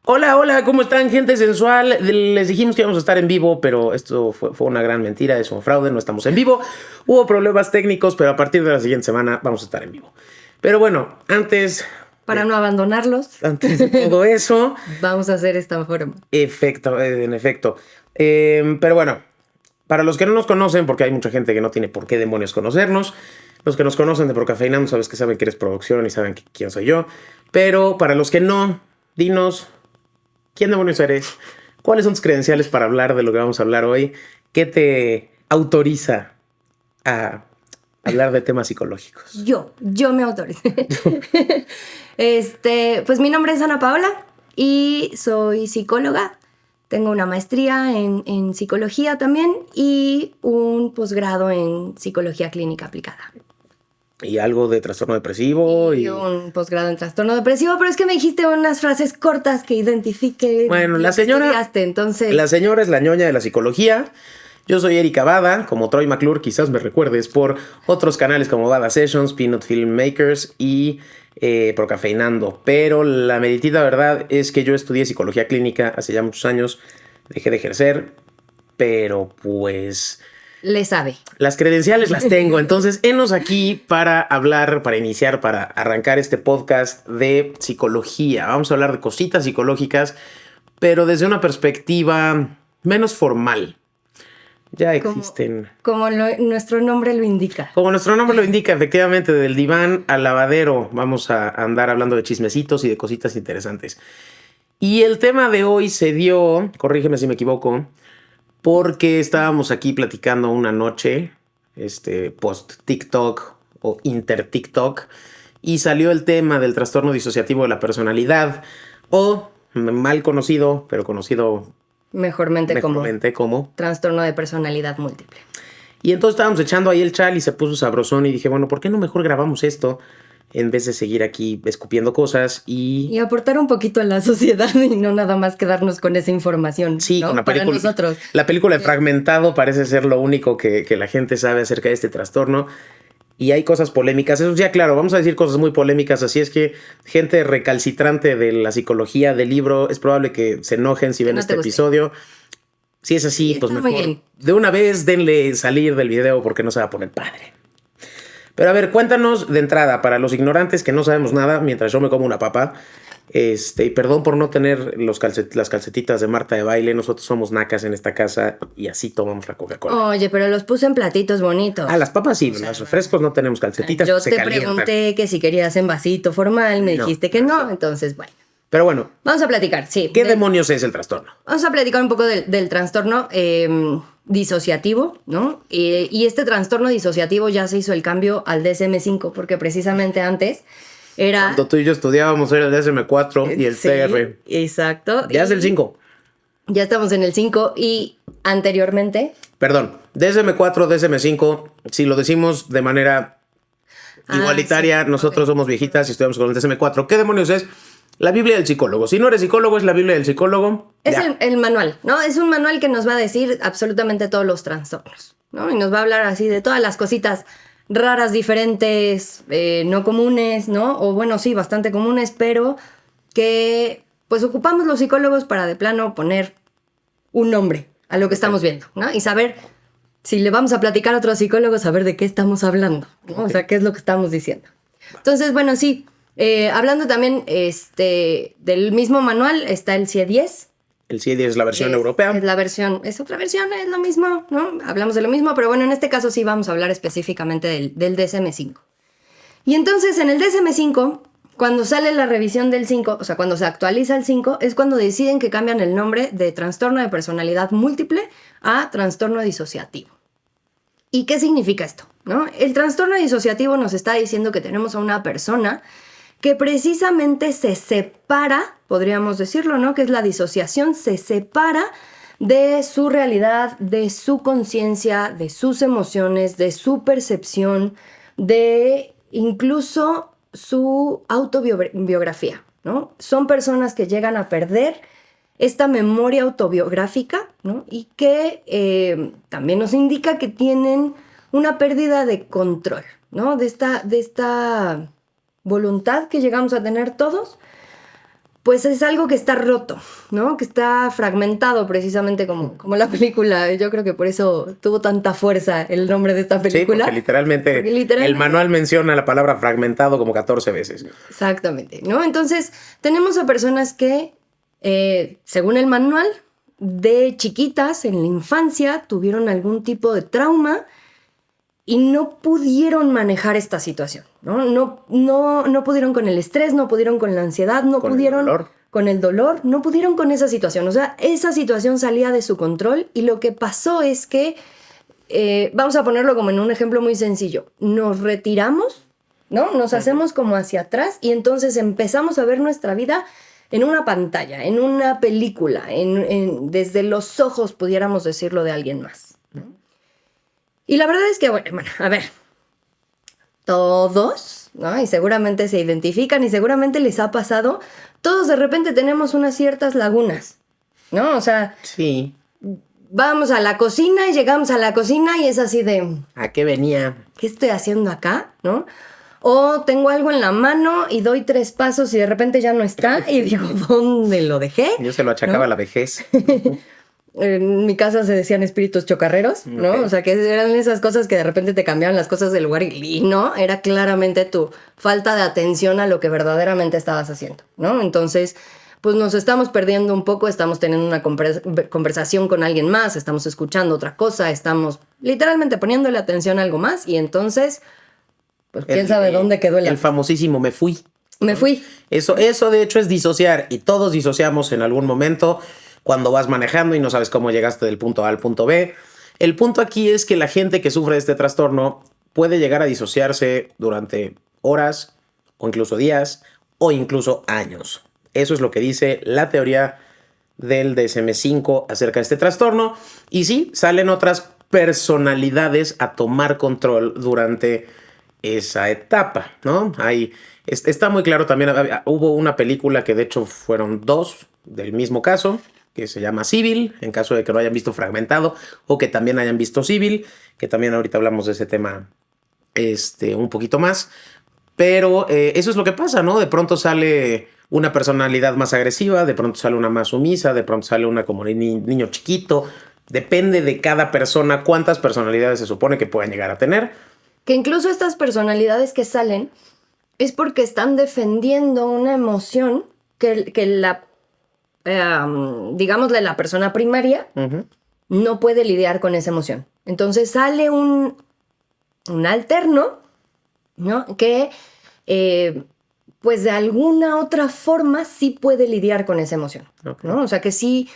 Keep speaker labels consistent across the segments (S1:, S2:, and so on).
S1: Hola, hola, ¿cómo están, gente sensual? Les dijimos que íbamos a estar en vivo, pero esto fue una gran mentira, es un fraude, no estamos en vivo. Hubo problemas técnicos, pero a partir de la siguiente semana vamos a estar en vivo. Pero bueno,
S2: Para no abandonarlos,
S1: antes de todo eso,
S2: vamos a hacer esta forma.
S1: en efecto. Pero bueno, para los que no nos conocen, porque hay mucha gente que no tiene por qué demonios conocernos, los que nos conocen de Procafeinando sabes que saben que eres producción y saben quién soy yo. Pero para los que no, dinos... ¿Quién demonios eres? ¿Cuáles son tus credenciales para hablar de lo que vamos a hablar hoy? ¿Qué te autoriza a hablar de temas psicológicos?
S2: Yo me autorizo. Pues mi nombre es Ana Paola y soy psicóloga. Tengo una maestría en psicología también y un posgrado en psicología clínica aplicada.
S1: Y algo de trastorno depresivo.
S2: Y un posgrado en trastorno depresivo, pero es que me dijiste unas frases cortas que identifique.
S1: Bueno, la señora.
S2: Entonces...
S1: La señora es la ñoña de la psicología. Yo soy Erika Bada, como Troy McClure, quizás me recuerdes por otros canales como Bada Sessions, Peanut Filmmakers y Procafeinando. Pero la meritita verdad es que yo estudié psicología clínica hace ya muchos años, dejé de ejercer, pero pues...
S2: Le sabe.
S1: Las credenciales las tengo, entonces henos aquí para hablar, para iniciar, para arrancar este podcast de psicología. Vamos a hablar de cositas psicológicas, pero desde una perspectiva menos formal. Ya existen.
S2: Como nuestro nombre lo indica.
S1: Como nuestro nombre lo indica, efectivamente, del diván al lavadero vamos a andar hablando de chismecitos y de cositas interesantes. Y el tema de hoy se dio, corrígeme si me equivoco, porque estábamos aquí platicando una noche, post TikTok o inter TikTok, y salió el tema del trastorno disociativo de la personalidad, o mal conocido, pero conocido
S2: mejormente como trastorno de personalidad múltiple.
S1: Y entonces estábamos echando ahí el chal y se puso sabrosón y dije, bueno, ¿por qué no mejor grabamos esto en vez de seguir aquí escupiendo cosas y
S2: aportar un poquito a la sociedad y no nada más quedarnos con esa información?
S1: Sí, ¿no? Con la película.
S2: Para nosotros.
S1: La película de Fragmentado parece ser lo único que la gente sabe acerca de este trastorno. Y hay cosas polémicas. Eso ya, claro, vamos a decir cosas muy polémicas. Así es que gente recalcitrante de la psicología del libro, es probable que se enojen si ven este episodio. Si es así, pues mejor de una vez denle salir del video porque no se va a poner padre. Pero a ver, cuéntanos de entrada, para los ignorantes que no sabemos nada, mientras yo me como una papa, y perdón por no tener las calcetitas de Marta de baile, nosotros somos nacas en esta casa y así tomamos la Coca-Cola.
S2: Oye, pero los puse en platitos bonitos.
S1: Ah, las papas sí, los refrescos no tenemos calcetitas.
S2: Yo te pregunté que si querías en vasito formal, me dijiste que no, entonces bueno.
S1: Pero bueno.
S2: Vamos a platicar, sí.
S1: ¿Qué demonios es el trastorno?
S2: Vamos a platicar un poco del trastorno disociativo, ¿no? Y este trastorno disociativo ya se hizo el cambio al DSM-5, porque precisamente antes era...
S1: Cuando tú y yo estudiábamos era el DSM-4 y el TR.
S2: Exacto.
S1: Ya es el 5.
S2: Ya estamos en el 5 y anteriormente...
S1: Perdón, DSM-4, DSM-5, si lo decimos de manera igualitaria, sí, nosotros somos viejitas y estudiamos con el DSM-4. ¿Qué demonios es? La Biblia del psicólogo. Si no eres psicólogo, es la Biblia del psicólogo.
S2: Es el manual, ¿no? Es un manual que nos va a decir absolutamente todos los trastornos, ¿no? Y nos va a hablar así de todas las cositas raras, diferentes, no comunes, ¿no? O bueno, sí, bastante comunes, pero que pues ocupamos los psicólogos para de plano poner un nombre a lo que estamos viendo, ¿no? Y saber, si le vamos a platicar a otros psicólogos, saber de qué estamos hablando, ¿no? Okay. O sea, qué es lo que estamos diciendo. Entonces, bueno, sí. Hablando también del mismo manual, está el CIE-10.
S1: El CIE-10 es la versión europea.
S2: Es la versión, es otra versión, es lo mismo, ¿no? Hablamos de lo mismo, pero bueno, en este caso sí vamos a hablar específicamente del DSM-5. Y entonces en el DSM-5, cuando sale la revisión del 5, o sea, cuando se actualiza el 5, es cuando deciden que cambian el nombre de trastorno de personalidad múltiple a trastorno disociativo. ¿Y qué significa esto? ¿No? El trastorno disociativo nos está diciendo que tenemos a una persona que precisamente se separa, podríamos decirlo, ¿no? Que es la disociación, se separa de su realidad, de su conciencia, de sus emociones, de su percepción, de incluso su autobiografía, ¿no? Son personas que llegan a perder esta memoria autobiográfica, ¿no? Y que también nos indica que tienen una pérdida de control, ¿no? De esta voluntad que llegamos a tener todos pues es algo que está roto, ¿no? Que está fragmentado precisamente como la película. Yo creo que por eso tuvo tanta fuerza el nombre de esta película.
S1: Sí, porque literalmente el manual menciona la palabra fragmentado como 14 veces.
S2: Exactamente, ¿no? Entonces, tenemos a personas que, según el manual, de chiquitas, en la infancia, tuvieron algún tipo de trauma y no pudieron manejar esta situación, ¿no? No pudieron con el estrés, no pudieron con la ansiedad, no pudieron con el dolor, no pudieron con esa situación. O sea, esa situación salía de su control y lo que pasó es que, vamos a ponerlo como en un ejemplo muy sencillo, nos retiramos, ¿no? Nos hacemos como hacia atrás y entonces empezamos a ver nuestra vida en una pantalla, en una película, desde los ojos, pudiéramos decirlo, de alguien más, ¿no? Y la verdad es que, bueno, a ver, todos, ¿no? Y seguramente se identifican y seguramente les ha pasado, todos de repente tenemos unas ciertas lagunas, ¿no? O sea,
S1: sí.
S2: Vamos a la cocina y llegamos a la cocina y es así de...
S1: ¿A qué venía?
S2: ¿Qué estoy haciendo acá? ¿No? O tengo algo en la mano y doy 3 pasos y de repente ya no está y digo, ¿dónde lo dejé?
S1: Yo se lo achacaba a la vejez.
S2: En mi casa se decían espíritus chocarreros, ¿no? Okay. O sea, que eran esas cosas que de repente te cambiaban las cosas del lugar y no, era claramente tu falta de atención a lo que verdaderamente estabas haciendo, ¿no? Entonces, pues nos estamos perdiendo un poco, estamos teniendo una conversación con alguien más, estamos escuchando otra cosa, estamos literalmente poniéndole atención a algo más y entonces, pues quién sabe dónde quedó
S1: el famosísimo me fui.
S2: Me fui.
S1: Eso de hecho es disociar y todos disociamos en algún momento. Cuando vas manejando y no sabes cómo llegaste del punto A al punto B. El punto aquí es que la gente que sufre de este trastorno puede llegar a disociarse durante horas o incluso días o incluso años. Eso es lo que dice la teoría del DSM-5 acerca de este trastorno. Y sí, salen otras personalidades a tomar control durante esa etapa, ¿no? Está muy claro también, hubo una película que de hecho fueron 2 del mismo caso, que se llama Civil, en caso de que no hayan visto Fragmentado o que también hayan visto Civil, que también ahorita hablamos de ese tema un poquito más. Pero eso es lo que pasa, ¿no? De pronto sale una personalidad más agresiva, de pronto sale una más sumisa, de pronto sale una como niño chiquito. Depende de cada persona cuántas personalidades se supone que puedan llegar a tener.
S2: Que incluso estas personalidades que salen es porque están defendiendo una emoción que la... digámosle, la persona primaria no puede lidiar con esa emoción. Entonces sale un alterno, ¿no? Que pues de alguna otra forma sí puede lidiar con esa emoción, okay, ¿no? O sea que sí,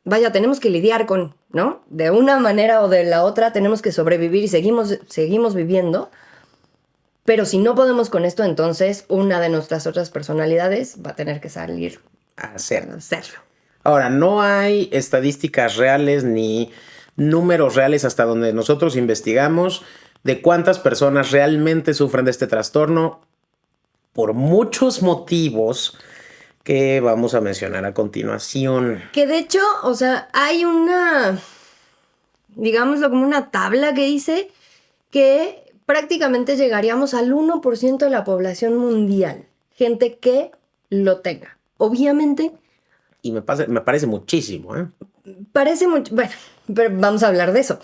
S2: vaya, tenemos que lidiar con, ¿no? De una manera o de la otra tenemos que sobrevivir y seguimos viviendo. Pero si no podemos con esto, entonces una de nuestras otras personalidades va a tener que salir a hacerlo.
S1: Ahora, no hay estadísticas reales ni números reales hasta donde nosotros investigamos de cuántas personas realmente sufren de este trastorno por muchos motivos que vamos a mencionar a continuación.
S2: Que de hecho, o sea, hay una, digámoslo como una tabla que dice que prácticamente llegaríamos al 1% de la población mundial. Gente que lo tenga. Obviamente.
S1: Y me parece muchísimo, ¿eh?
S2: Parece mucho. Bueno, pero vamos a hablar de eso.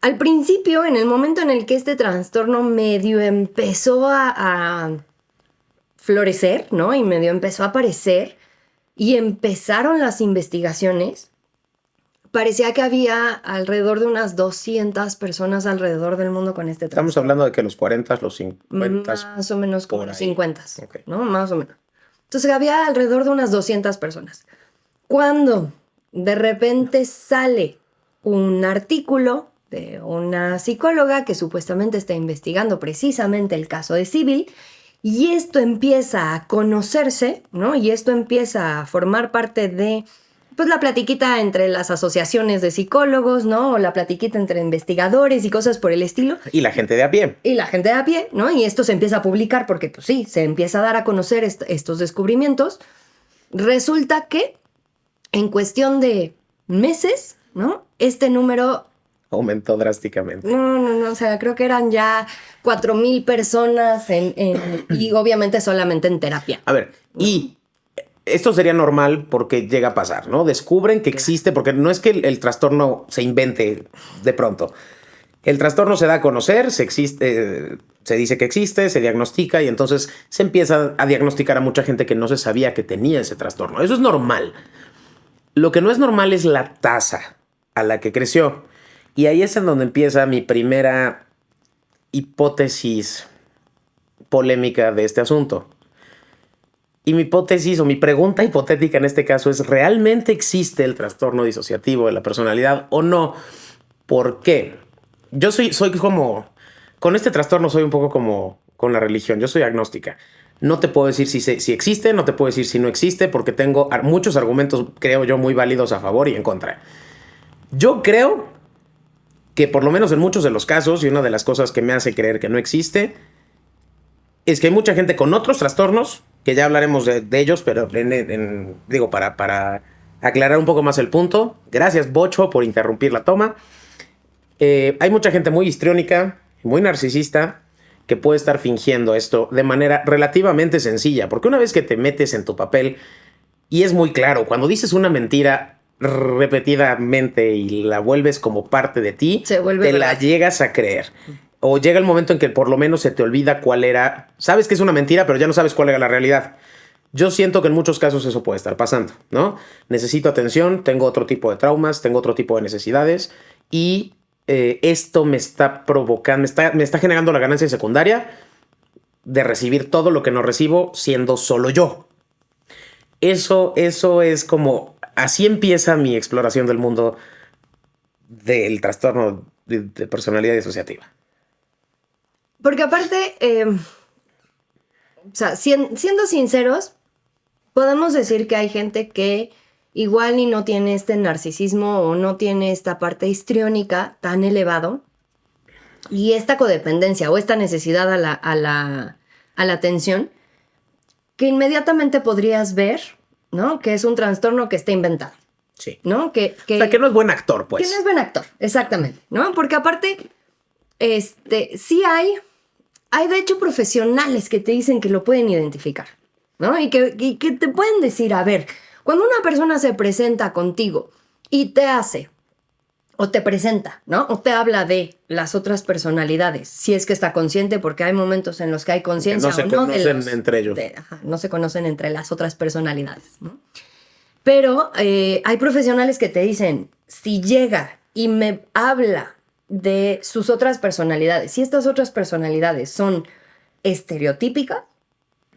S2: Al principio, en el momento en el que este trastorno medio empezó a florecer, ¿no? Y medio empezó a aparecer y empezaron las investigaciones, parecía que había alrededor de unas 200 personas alrededor del mundo con este trastorno.
S1: Estamos hablando de que los 40, los 50.
S2: Más o menos como los 50, okay, ¿no? Más o menos. Entonces había alrededor de unas 200 personas. Cuando de repente sale un artículo de una psicóloga que supuestamente está investigando precisamente el caso de Civil, y esto empieza a conocerse, ¿no? Y esto empieza a formar parte de, pues, la platiquita entre las asociaciones de psicólogos, ¿no? O la platiquita entre investigadores y cosas por el estilo.
S1: Y la gente de a pie.
S2: Y la gente de a pie, ¿no? Y esto se empieza a publicar porque, pues sí, se empieza a dar a conocer estos descubrimientos. Resulta que en cuestión de meses, ¿no? Este número
S1: aumentó drásticamente.
S2: No, o sea, creo que eran ya 4,000 personas y obviamente solamente en terapia.
S1: A ver, y esto sería normal porque llega a pasar, ¿no? Descubren que existe, porque no es que el trastorno se invente de pronto. El trastorno se da a conocer, se dice que existe, se diagnostica y entonces se empieza a diagnosticar a mucha gente que no se sabía que tenía ese trastorno. Eso es normal. Lo que no es normal es la tasa a la que creció. Y ahí es en donde empieza mi primera hipótesis polémica de este asunto. Y mi hipótesis o mi pregunta hipotética en este caso es: ¿realmente existe el trastorno disociativo de la personalidad o no? ¿Por qué? Yo soy como... Con este trastorno soy un poco como con la religión. Yo soy agnóstica. No te puedo decir si existe, no te puedo decir si no existe, porque tengo muchos argumentos, creo yo, muy válidos a favor y en contra. Yo creo que por lo menos en muchos de los casos, y una de las cosas que me hace creer que no existe, es que hay mucha gente con otros trastornos, que ya hablaremos de ellos, pero digo, para aclarar un poco más el punto. Gracias, Bocho, por interrumpir la toma. Hay mucha gente muy histriónica, muy narcisista, que puede estar fingiendo esto de manera relativamente sencilla, porque una vez que te metes en tu papel, y es muy claro, cuando dices una mentira repetidamente y la vuelves como parte de ti, te
S2: verdad.
S1: La llegas a creer. O llega el momento en que por lo menos se te olvida cuál era. Sabes que es una mentira, pero ya no sabes cuál era la realidad. Yo siento que en muchos casos eso puede estar pasando, ¿no? Necesito atención, tengo otro tipo de traumas, tengo otro tipo de necesidades y esto me está provocando, me está generando la ganancia secundaria de recibir todo lo que no recibo siendo solo yo. Eso es como... Así empieza mi exploración del mundo del trastorno de personalidad disociativa.
S2: Porque aparte, o sea, siendo sinceros, podemos decir que hay gente que igual ni no tiene este narcisismo o no tiene esta parte histriónica tan elevado y esta codependencia o esta necesidad a la atención que inmediatamente podrías ver, ¿no? Que es un trastorno que está inventado.
S1: Sí.
S2: ¿No?
S1: O sea, que no es buen actor, pues.
S2: Que no es buen actor, exactamente, ¿no? Porque aparte, sí hay de hecho profesionales que te dicen que lo pueden identificar, ¿no? Y que te pueden decir, a ver, cuando una persona se presenta contigo y te hace, o te presenta, ¿no? O te habla de las otras personalidades, si es que está consciente, porque hay momentos en los que hay conciencia
S1: no se conocen entre ellos.
S2: No se conocen entre las otras personalidades, ¿no? Pero hay profesionales que te dicen, si llega y me habla de sus otras personalidades, si estas otras personalidades son estereotípicas,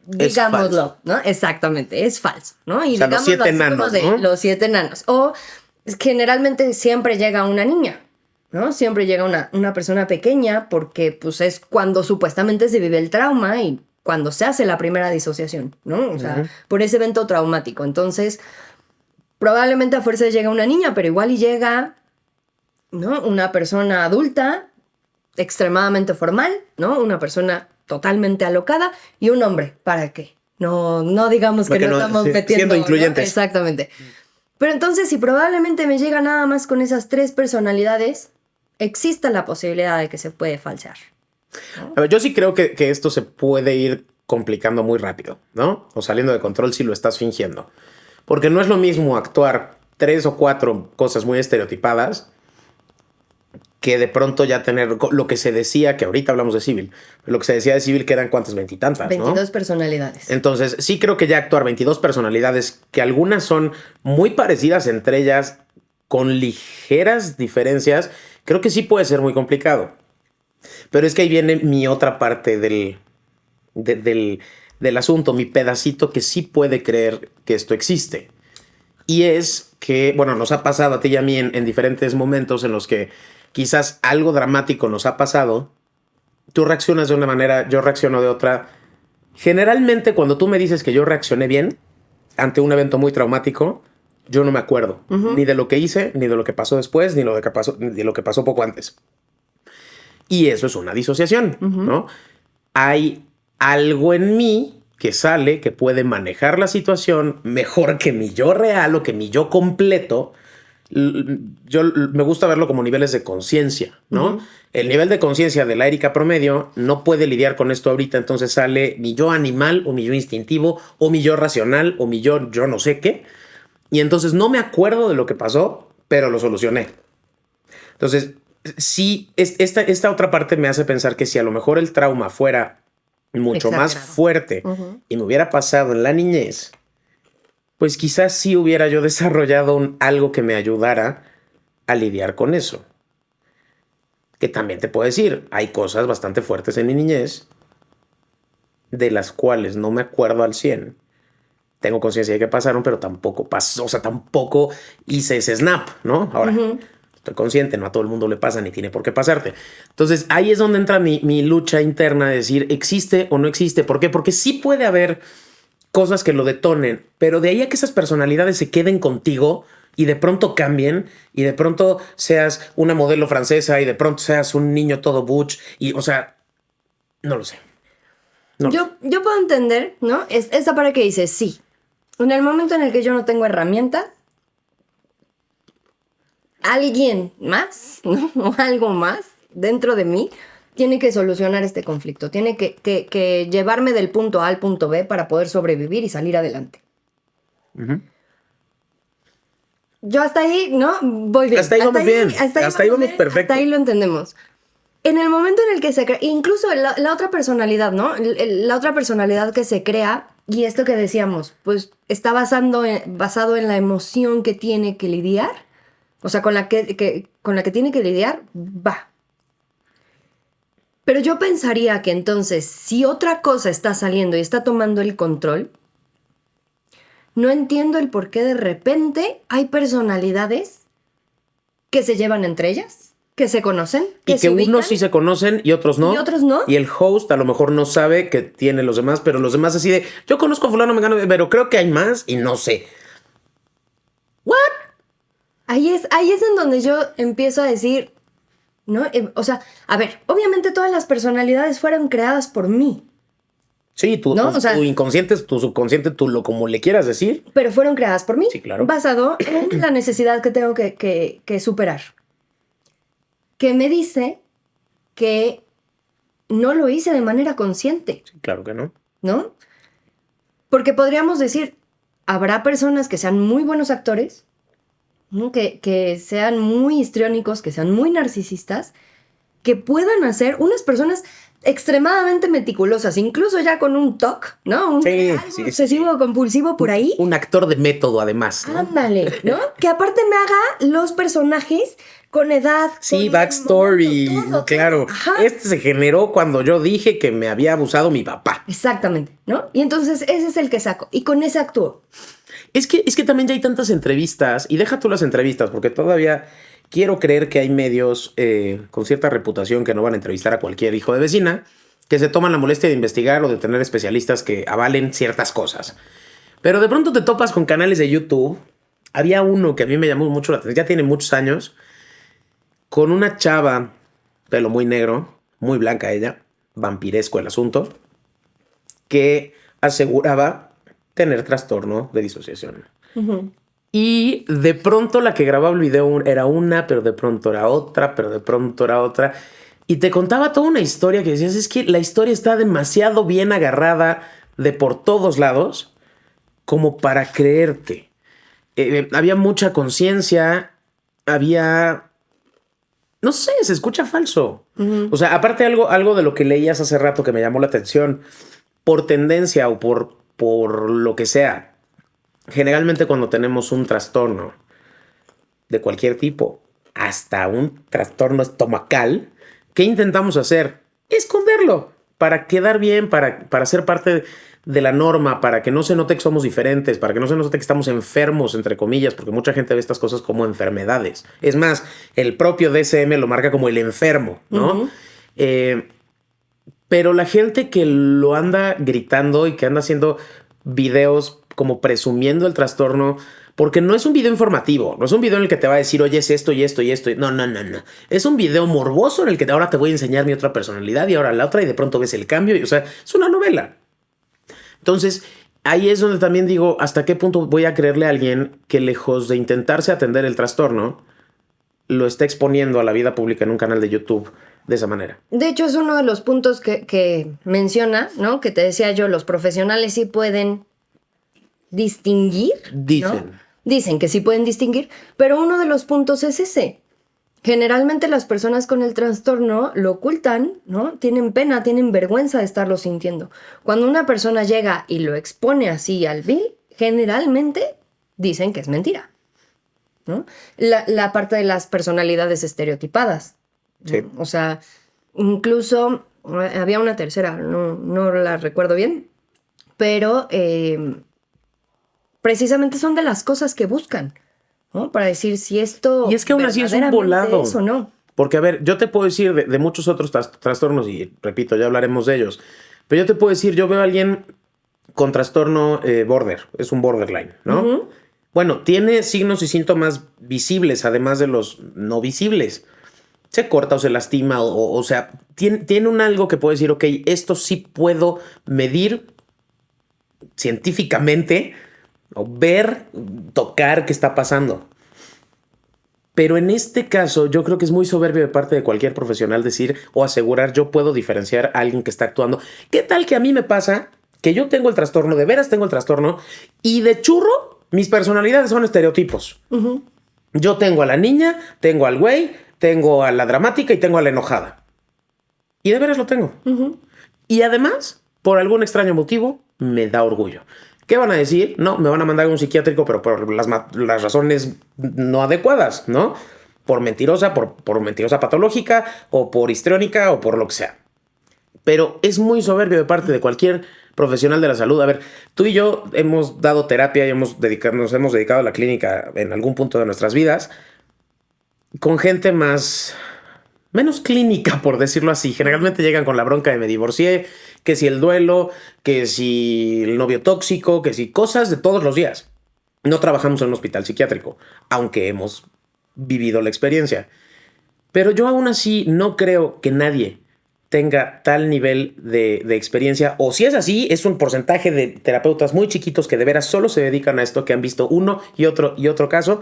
S2: digámoslo, ¿no? Exactamente, es falso, ¿no? Y
S1: o sea, los 7 enanos, ¿no?
S2: Los 7 enanos. O generalmente siempre llega una niña, ¿no? Siempre llega una persona pequeña porque pues es cuando supuestamente se vive el trauma y cuando se hace la primera disociación, ¿no? O sea, por ese evento traumático. Entonces, probablemente a fuerza llega una niña, pero igual y llega, ¿no? Una persona adulta, extremadamente formal, ¿no? Una persona totalmente alocada y un hombre. ¿Para qué? No digamos que no estamos metiendo...
S1: Siendo incluyentes.
S2: ¿no? Exactamente. Pero entonces, si probablemente me llega nada más con esas 3 personalidades, existe la posibilidad de que se puede falsear, ¿no?
S1: A ver, yo sí creo que esto se puede ir complicando muy rápido, ¿no? O saliendo de control si lo estás fingiendo. Porque no es lo mismo actuar 3 o 4 cosas muy estereotipadas que de pronto ya tener lo que se decía, que ahorita hablamos de Civil, lo que se decía de Civil que eran cuántas, 20 y tantas,
S2: 22 personalidades.
S1: Entonces, sí creo que ya actuar 22 personalidades, que algunas son muy parecidas entre ellas, con ligeras diferencias, creo que sí puede ser muy complicado. Pero es que ahí viene mi otra parte del asunto, mi pedacito que sí puede creer que esto existe. Y es que, bueno, nos ha pasado a ti y a mí en diferentes momentos en los que quizás algo dramático nos ha pasado, tú reaccionas de una manera, yo reacciono de otra. Generalmente cuando tú me dices que yo reaccioné bien ante un evento muy traumático, yo no me acuerdo ni de lo que hice, ni de lo que pasó después, ni de lo que pasó poco antes. Y eso es una disociación, ¿no? Hay algo en mí que sale, que puede manejar la situación mejor que mi yo real o que mi yo completo, me gusta verlo como niveles de conciencia, ¿no?
S2: Ujú.
S1: El nivel de conciencia de la Erika promedio no puede lidiar con esto ahorita, entonces sale mi yo animal o mi yo instintivo o mi yo racional o mi yo no sé qué. Y entonces no me acuerdo de lo que pasó, pero lo solucioné. Entonces, sí, esta otra parte me hace pensar que si a lo mejor el trauma fuera mucho más
S2: Exagerado.
S1: fuerte y me hubiera pasado en la niñez, pues quizás sí hubiera yo desarrollado algo que me ayudara a lidiar con eso. Que también te puedo decir, hay cosas bastante fuertes en mi niñez de las cuales no me acuerdo al 100. Tengo conciencia de que pasaron, pero tampoco pasó, o sea, tampoco hice ese snap, ¿no? Ahora, estoy consciente, no a todo el mundo le pasa ni tiene por qué pasarte. Entonces, ahí es donde entra mi lucha interna de decir, ¿existe o no existe? ¿Por qué? Porque sí puede haber cosas que lo detonen, pero de ahí a que esas personalidades se queden contigo y de pronto cambien y de pronto seas una modelo francesa y de pronto seas un niño todo butch y, o sea, no lo sé. No lo sé.
S2: Yo puedo entender, ¿no? Esa parte que dice, sí. En el momento en el que yo no tengo herramientas, alguien más, ¿no? O algo más dentro de mí tiene que solucionar este conflicto. Tiene que llevarme del punto A al punto B para poder sobrevivir y salir adelante. Yo hasta ahí, ¿no? Voy bien.
S1: Hasta ahí vamos bien. Hasta ahí vamos
S2: bien,
S1: perfecto.
S2: Hasta ahí lo entendemos. En el momento en el que se crea, incluso la otra personalidad, ¿no? La otra personalidad que se crea, y esto que decíamos, pues está basado en la emoción que tiene que lidiar, o sea, con la que tiene que lidiar, va. Pero yo pensaría que entonces, si otra cosa está saliendo y está tomando el control, no entiendo el por qué de repente hay personalidades que se llevan entre ellas, que se conocen,
S1: y que unos sí se conocen y otros no.
S2: Y otros no.
S1: Y el host a lo mejor no sabe que tiene los demás, pero los demás así de, yo conozco a fulano, mengano, pero creo que hay más y no sé. ¿What?
S2: Ahí es en donde yo empiezo a decir, ¿no? O sea, a ver, obviamente todas las personalidades fueron creadas por mí.
S1: Sí,
S2: ¿no? O sea,
S1: tu inconsciente, tu subconsciente, tú lo como le quieras decir.
S2: Pero fueron creadas por mí.
S1: Sí, claro.
S2: Basado en la necesidad que tengo que superar. Que me dice que no lo hice de manera consciente.
S1: Sí, claro que no.
S2: ¿No? Porque podríamos decir, habrá personas que sean muy buenos actores, ¿no? que sean muy histriónicos, que sean muy narcisistas, que puedan hacer unas personas extremadamente meticulosas, incluso ya con un TOC, ¿no? Algo obsesivo compulsivo por ahí.
S1: Un actor de método, además, ¿no?
S2: Ándale, ¿no? Que aparte me haga los personajes con edad.
S1: Sí,
S2: con
S1: backstory,
S2: todo,
S1: claro.
S2: Ajá.
S1: Este se generó cuando yo dije que me había abusado mi papá.
S2: Exactamente, ¿no? Y entonces ese es el que saco. Y con ese actúo.
S1: Es que también ya hay tantas entrevistas, y deja tú las entrevistas, porque todavía quiero creer que hay medios con cierta reputación que no van a entrevistar a cualquier hijo de vecina, que se toman la molestia de investigar o de tener especialistas que avalen ciertas cosas. Pero de pronto te topas con canales de YouTube. Había uno que a mí me llamó mucho la atención, ya tiene muchos años, con una chava, pelo muy negro, muy blanca ella, vampiresco el asunto, que aseguraba tener trastorno de disociación. Y de pronto la que grababa el video era una, pero de pronto era otra, pero de pronto era otra. Y te contaba toda una historia que decías, es que la historia está demasiado bien agarrada de por todos lados como para creerte. Había mucha conciencia, había... No sé, se escucha falso. O sea, aparte algo de lo que leías hace rato que me llamó la atención, por tendencia o por lo que sea, generalmente cuando tenemos un trastorno de cualquier tipo, hasta un trastorno estomacal, ¿qué intentamos hacer? Esconderlo para quedar bien, para ser parte de la norma, para que no se note que somos diferentes, para que no se note que estamos enfermos, entre comillas, porque mucha gente ve estas cosas como enfermedades. Es más, el propio DSM lo marca como el enfermo, ¿no? Pero la gente que lo anda gritando y que anda haciendo videos como presumiendo el trastorno, porque no es un video informativo, no es un video en el que te va a decir, oye, es esto y esto y esto. No. Es un video morboso en el que ahora te voy a enseñar mi otra personalidad y ahora la otra y de pronto ves el cambio. O sea, es una novela. Entonces, ahí es donde también digo, ¿hasta qué punto voy a creerle a alguien que lejos de intentarse atender el trastorno, lo está exponiendo a la vida pública en un canal de YouTube de esa manera?
S2: De hecho, es uno de los puntos que menciona, ¿no? Que te decía yo, los profesionales sí pueden distinguir.
S1: Dicen.
S2: ¿no? Dicen que sí pueden distinguir, pero uno de los puntos es ese. Generalmente las personas con el trastorno lo ocultan, ¿no? Tienen pena, tienen vergüenza de estarlo sintiendo. Cuando una persona llega y lo expone así al vil, generalmente dicen que es mentira, ¿no? La parte de las personalidades estereotipadas.
S1: Sí.
S2: O sea, incluso había una tercera, no la recuerdo bien, pero precisamente son de las cosas que buscan, ¿no? Para decir si esto
S1: Y es que aún así es un volado.
S2: es o no.
S1: Porque, a ver, yo te puedo decir de muchos otros trastornos, y repito, ya hablaremos de ellos, pero yo te puedo decir, yo veo a alguien con trastorno border, es un borderline, ¿no?
S2: Ujú.
S1: Bueno, tiene signos y síntomas visibles, además de los no visibles. Se corta o se lastima, o sea, tiene un algo que puedo decir, ok, esto sí puedo medir científicamente, o ver, tocar qué está pasando. Pero en este caso, yo creo que es muy soberbio de parte de cualquier profesional decir o asegurar, yo puedo diferenciar a alguien que está actuando. ¿Qué tal que a mí me pasa que yo tengo el trastorno, de veras tengo el trastorno, y de churro mis personalidades son estereotipos?
S2: Uh-huh.
S1: Yo tengo a la niña, tengo al güey, tengo a la dramática y tengo a la enojada. Y de veras lo tengo.
S2: Uh-huh.
S1: Y además, por algún extraño motivo, me da orgullo. ¿Qué van a decir? No, me van a mandar a un psiquiátrico, pero por las razones no adecuadas, ¿no? Por mentirosa, por mentirosa patológica, o por histriónica, o por lo que sea. Pero es muy soberbio de parte de cualquier profesional de la salud. A ver, tú y yo hemos dado terapia y nos hemos dedicado a la clínica en algún punto de nuestras vidas con gente menos clínica, por decirlo así. Generalmente llegan con la bronca de me divorcié, que si el duelo, que si el novio tóxico, que si cosas de todos los días. No trabajamos en un hospital psiquiátrico, aunque hemos vivido la experiencia. Pero yo aún así no creo que nadie tenga tal nivel de experiencia, o si es así, es un porcentaje de terapeutas muy chiquitos que de veras solo se dedican a esto, que han visto uno y otro caso.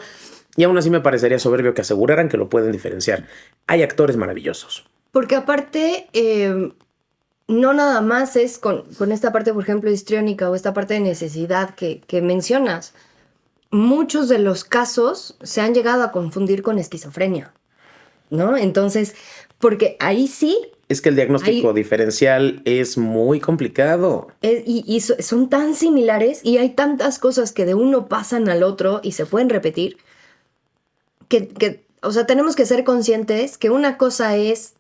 S1: Y aún así me parecería soberbio que aseguraran que lo pueden diferenciar. Hay actores maravillosos.
S2: Porque aparte, no nada más es con esta parte, por ejemplo, histriónica o esta parte de necesidad que mencionas. Muchos de los casos se han llegado a confundir con esquizofrenia, ¿no? Entonces, porque ahí sí...
S1: Es que el diagnóstico diferencial es muy complicado.
S2: Y son tan similares y hay tantas cosas que de uno pasan al otro y se pueden repetir. O sea, tenemos que ser conscientes que una cosa es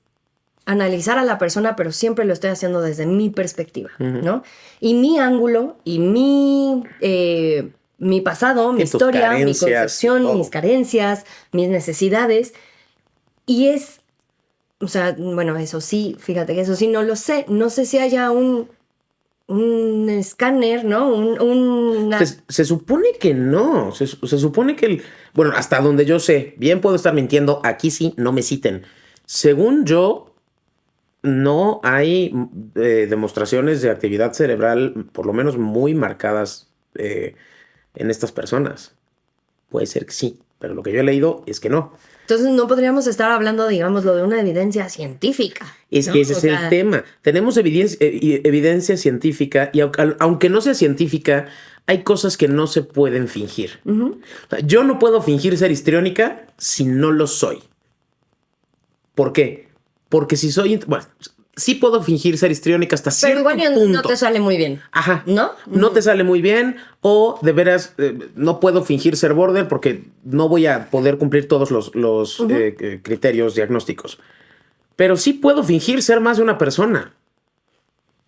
S2: analizar a la persona, pero siempre lo estoy haciendo desde mi perspectiva, ¿no? Y mi ángulo y mi pasado, mi historia, mi concepción, mis carencias, mis necesidades. Y o sea, bueno, eso sí, fíjate que eso sí no lo sé. No sé si haya un escáner, ¿no?
S1: Se supone que no. Se supone que bueno, hasta donde yo sé, bien puedo estar mintiendo, aquí sí, no me citen. Según yo, no hay demostraciones de actividad cerebral, por lo menos muy marcadas en estas personas. Puede ser que sí, pero lo que yo he leído es que no.
S2: Entonces no podríamos estar hablando, digámoslo, de una evidencia científica.
S1: Es que ese es el tema. Tenemos evidencia científica y aunque no sea científica, hay cosas que no se pueden fingir. Uh-huh. O sea, yo no puedo fingir ser histriónica si no lo soy. ¿Por qué? Porque si soy... Bueno, sí puedo fingir ser histriónica hasta cierto punto.
S2: Pero igual no te sale muy bien.
S1: Ajá.
S2: ¿No?
S1: No te sale muy bien, o de veras no puedo fingir ser border porque no voy a poder cumplir todos los uh-huh. Criterios diagnósticos. Pero sí puedo fingir ser más de una persona.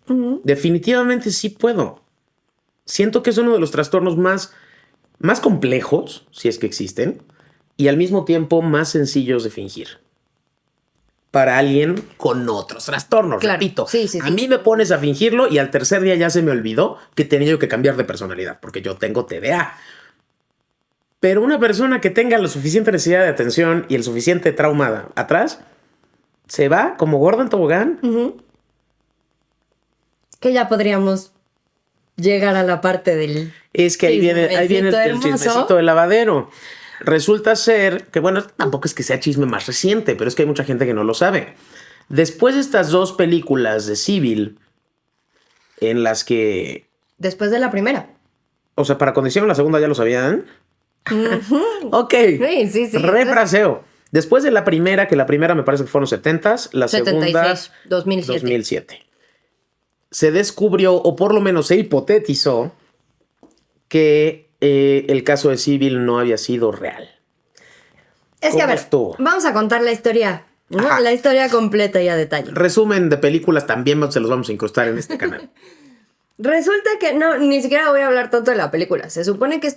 S1: Uh-huh. Definitivamente sí puedo. Siento que es uno de los trastornos más complejos, si es que existen, y al mismo tiempo más sencillos de fingir. Para alguien con otros trastornos, claro. Repito. Sí. A mí me pones a fingirlo y al tercer día ya se me olvidó que tenía yo que cambiar de personalidad porque yo tengo TDA. Pero una persona que tenga la suficiente necesidad de atención y el suficiente trauma atrás, se va como gorda en tobogán.
S2: Uh-huh. Que ya podríamos llegar a la parte del...
S1: Es que ahí viene el chismecito del lavadero. Resulta ser que, bueno, tampoco es que sea chisme más reciente, pero es que hay mucha gente que no lo sabe. Después de estas 2 películas de Civil, en las que...
S2: Después de la primera.
S1: O sea, para cuando hicieron la segunda ya lo sabían. Ok.
S2: Sí.
S1: Refraseo. Después de la primera, que la primera me parece que fueron 70s, la
S2: 76,
S1: segunda
S2: 2007.
S1: Se descubrió, o por lo menos se hipotetizó, que el caso de Civil no había sido real.
S2: Es que, a ver, vamos a contar la historia, ¿no? La historia completa y a detalle.
S1: Resumen de películas también se los vamos a incrustar en este canal.
S2: Resulta que no, ni siquiera voy a hablar tanto de la película. Se supone que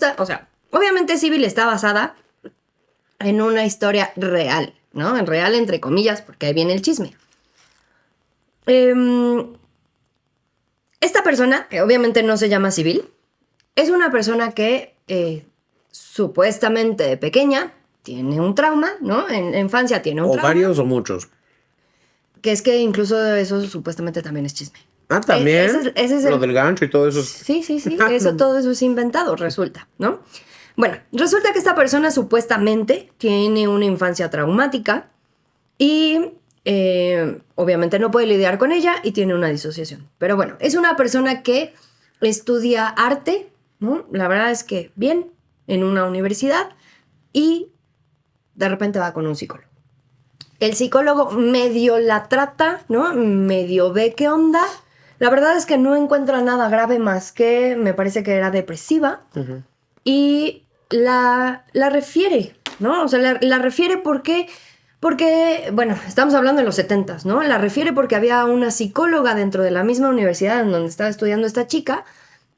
S2: obviamente Civil está basada en una historia real, ¿no? En real entre comillas, porque ahí viene el chisme. Esta persona, que obviamente no se llama Civil, es una persona que supuestamente de pequeña tiene un trauma, ¿no? En la infancia tiene un trauma.
S1: O varios o muchos.
S2: Que es que incluso eso supuestamente también es chisme.
S1: Ah, también.
S2: Ese es
S1: lo del gancho y todo eso.
S2: Sí. Todo eso es inventado, resulta, ¿no? Bueno, resulta que esta persona supuestamente tiene una infancia traumática y obviamente no puede lidiar con ella y tiene una disociación. Pero bueno, es una persona que estudia arte, ¿no? La verdad es que bien, en una universidad, y de repente va con un psicólogo. El psicólogo medio la trata, ¿no? Medio ve qué onda. La verdad es que no encuentra nada grave más que me parece que era depresiva. Uh-huh. Y la refiere, ¿no? O sea, la refiere porque, bueno, estamos hablando de los 70s, ¿no? La refiere porque había una psicóloga dentro de la misma universidad en donde estaba estudiando esta chica